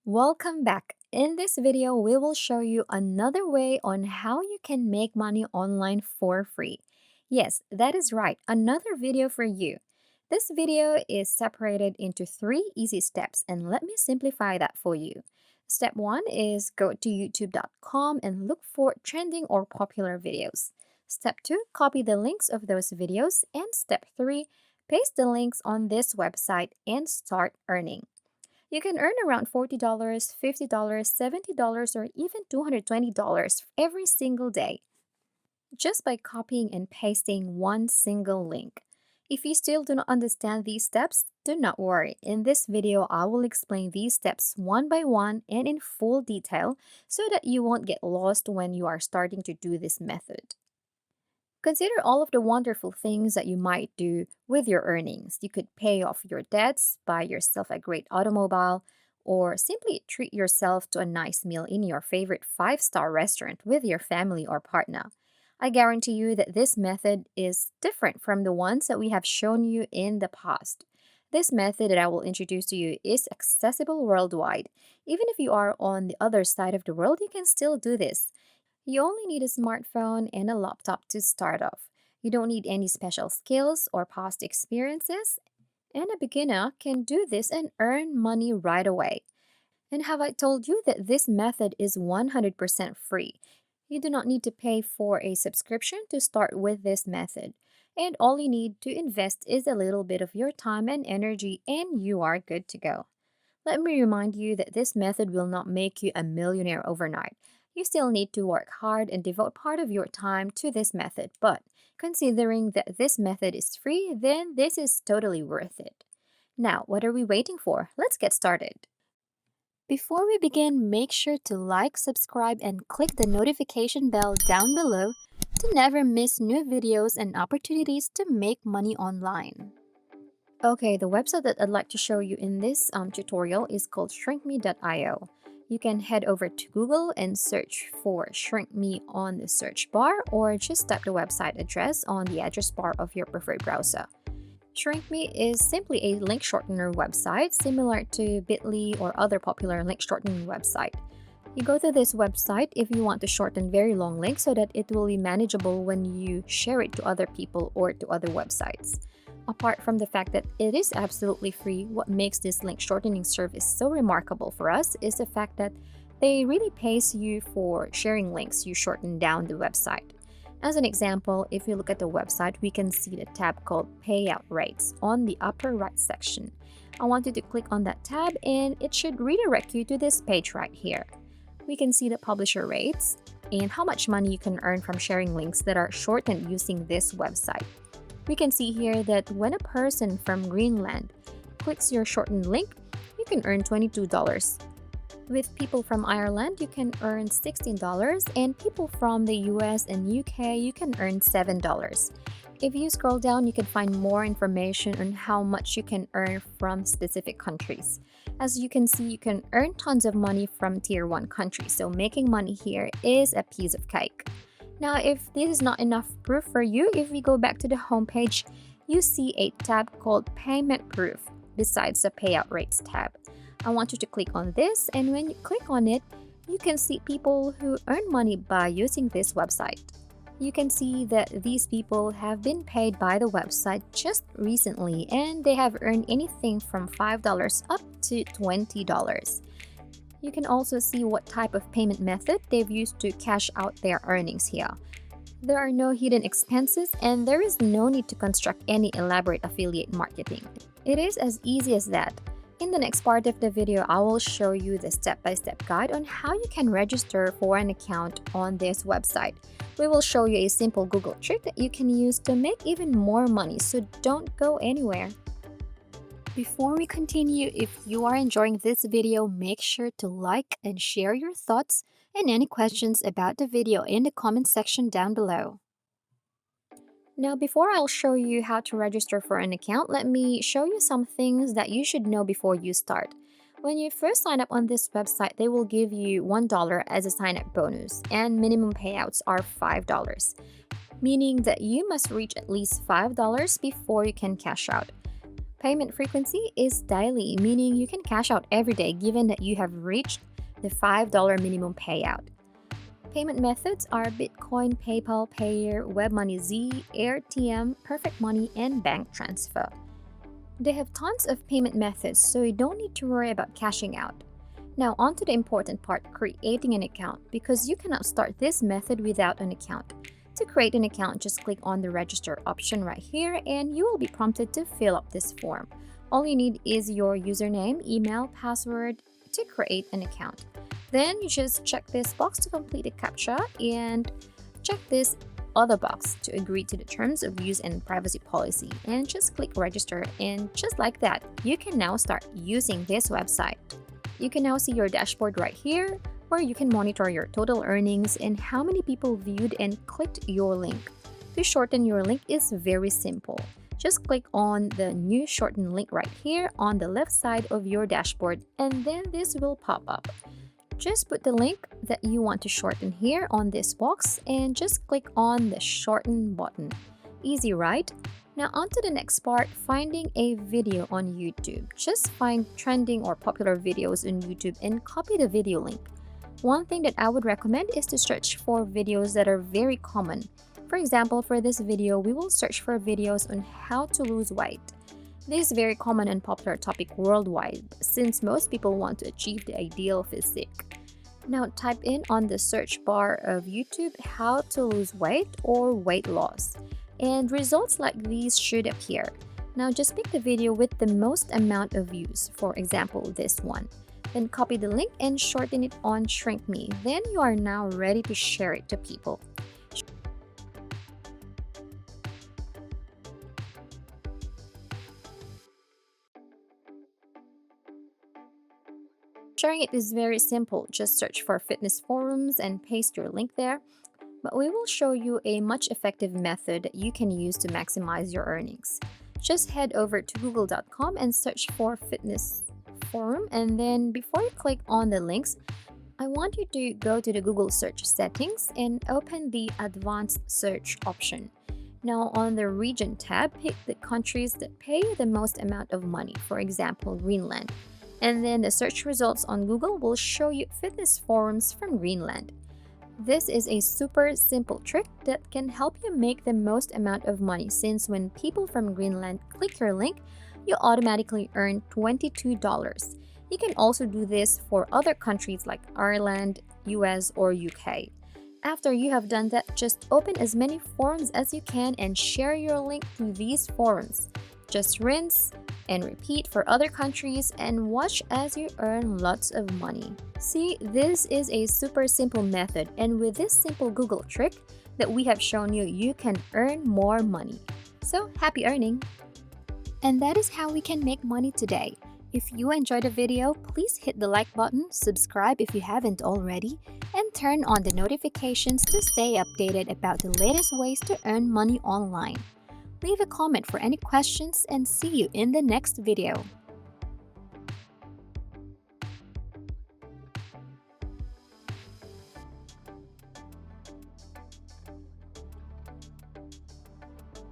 Welcome back. In this video, we will show you another way on how you can make money online for free. Yes, that is right, another video for you. This video is separated into three easy steps, and let me simplify that for you. Step one is go to youtube.com and look for trending or popular videos. Step two, copy the links of those videos. And step three, paste the links on this website and start earning. You can earn around $40, $50, $70, or even $220 every single day just by copying and pasting one single link. If you still do not understand these steps, do not worry. In this video, I will explain these steps one by one and in full detail so that you won't get lost when you are starting to do this method. Consider all of the wonderful things that you might do with your earnings. You could pay off your debts, buy yourself a great automobile, or simply treat yourself to a nice meal in your favorite five-star restaurant with your family or partner. I guarantee you that this method is different from the ones that we have shown you in the past. This method that I will introduce to you is accessible worldwide. Even if you are on the other side of the world, you can still do this. You only need a smartphone and a laptop to start off. You don't need any special skills or past experiences, and a beginner can do this and earn money right away. And have I told you that this method is 100% free? You do not need to pay for a subscription to start with this method. And all you need to invest is a little bit of your time and energy, and you are good to go. Let me remind you that this method will not make you a millionaire overnight. You still need to work hard and devote part of your time to this method, but considering that this method is free, then this is totally worth it. Now, what are we waiting for? Let's get started. Before we begin, make sure to like, subscribe, and click the notification bell down below to never miss new videos and opportunities to make money online. Okay, the website that I'd like to show you in this tutorial is called shrinkme.io. You can head over to Google and search for Shrink Me on the search bar, or just type the website address on the address bar of your preferred browser. ShrinkMe is simply a link shortener website similar to Bitly or other popular link shortening website. You go to this website if you want to shorten very long links so that it will be manageable when you share it to other people or to other websites. Apart from the fact that it is absolutely free, what makes this link shortening service so remarkable for us is the fact that they really pays you for sharing links you shorten down the website. As an example, if you look at the website, we can see the tab called Payout Rates on the upper right section. I want you to click on that tab and it should redirect you to this page right here. We can see the publisher rates and how much money you can earn from sharing links that are shortened using this website. We can see here that when a person from Greenland clicks your shortened link, you can earn $22. With people from Ireland, you can earn $16, and people from the US and UK, you can earn $7. If you scroll down, you can find more information on how much you can earn from specific countries. As you can see, you can earn tons of money from Tier 1 countries, so making money here is a piece of cake. Now, if this is not enough proof for you, if we go back to the homepage, you see a tab called Payment Proof besides the Payout Rates tab. I want you to click on this, and when you click on it, you can see people who earn money by using this website. You can see that these people have been paid by the website just recently, and they have earned anything from $5 up to $20. You can also see what type of payment method they've used to cash out their earnings here. There are no hidden expenses, and there is no need to construct any elaborate affiliate marketing. It is as easy as that. In the next part of the video, I will show you the step-by-step guide on how you can register for an account on this website. We will show you a simple Google trick that you can use to make even more money, so don't go anywhere. Before we continue, if you are enjoying this video, make sure to like and share your thoughts and any questions about the video in the comment section down below. Now, before I'll show you how to register for an account, let me show you some things that you should know before you start. When you first sign up on this website, they will give you $1 as a sign-up bonus, and minimum payouts are $5, meaning that you must reach at least $5 before you can cash out. Payment frequency is daily, meaning you can cash out every day given that you have reached the $5 minimum payout. Payment methods are Bitcoin, PayPal, Payer, WebMoney, AirTM, Perfect Money, and bank transfer. They have tons of payment methods, so you don't need to worry about cashing out. Now, on to the important part, creating an account, because you cannot start this method without an account. To create an account, just click on the register option right here and you will be prompted to fill up this form. All you need is your username, email, password to create an account. Then you just check this box to complete the CAPTCHA and check this other box to agree to the terms of use and privacy policy, and just click register, and just like that, you can now start using this website. You can now see your dashboard right here, where you can monitor your total earnings and how many people viewed and clicked your link. To shorten your link is very simple. Just click on the new shorten link right here on the left side of your dashboard, and then this will pop up. Just put the link that you want to shorten here on this box and just click on the shorten button. Easy, right? Now on to the next part, finding a video on YouTube. Just find trending or popular videos on YouTube and copy the video link. One thing that I would recommend is to search for videos that are very common. For example, for this video, we will search for videos on how to lose weight. This is a very common and popular topic worldwide since most people want to achieve the ideal physique. Now type in on the search bar of YouTube how to lose weight or weight loss, and results like these should appear. Now just pick the video with the most amount of views, for example this one. Then copy the link and shorten it on Shrink Me. Then you are now ready to share it to people. Sharing it is very simple. Just search for fitness forums and paste your link there. But we will show you a much effective method that you can use to maximize your earnings. Just head over to google.com and search for fitness forum, and then before you click on the links, I want you to go to the Google search settings and open the advanced search option. Now on the region tab, pick the countries that pay you the most amount of money, for example Greenland. And then the search results on Google will show you fitness forums from Greenland. This is a super simple trick that can help you make the most amount of money, since when people from Greenland click your link, you automatically earn $22. You can also do this for other countries like Ireland, US, or UK. After you have done that, just open as many forums as you can and share your link to these forums. Just rinse and repeat for other countries and watch as you earn lots of money. See, this is a super simple method, and with this simple Google trick that we have shown you, you can earn more money. So happy earning! And that is how we can make money today. If you enjoyed the video, please hit the like button, subscribe if you haven't already, and turn on the notifications to stay updated about the latest ways to earn money online. Leave a comment for any questions and see you in the next video.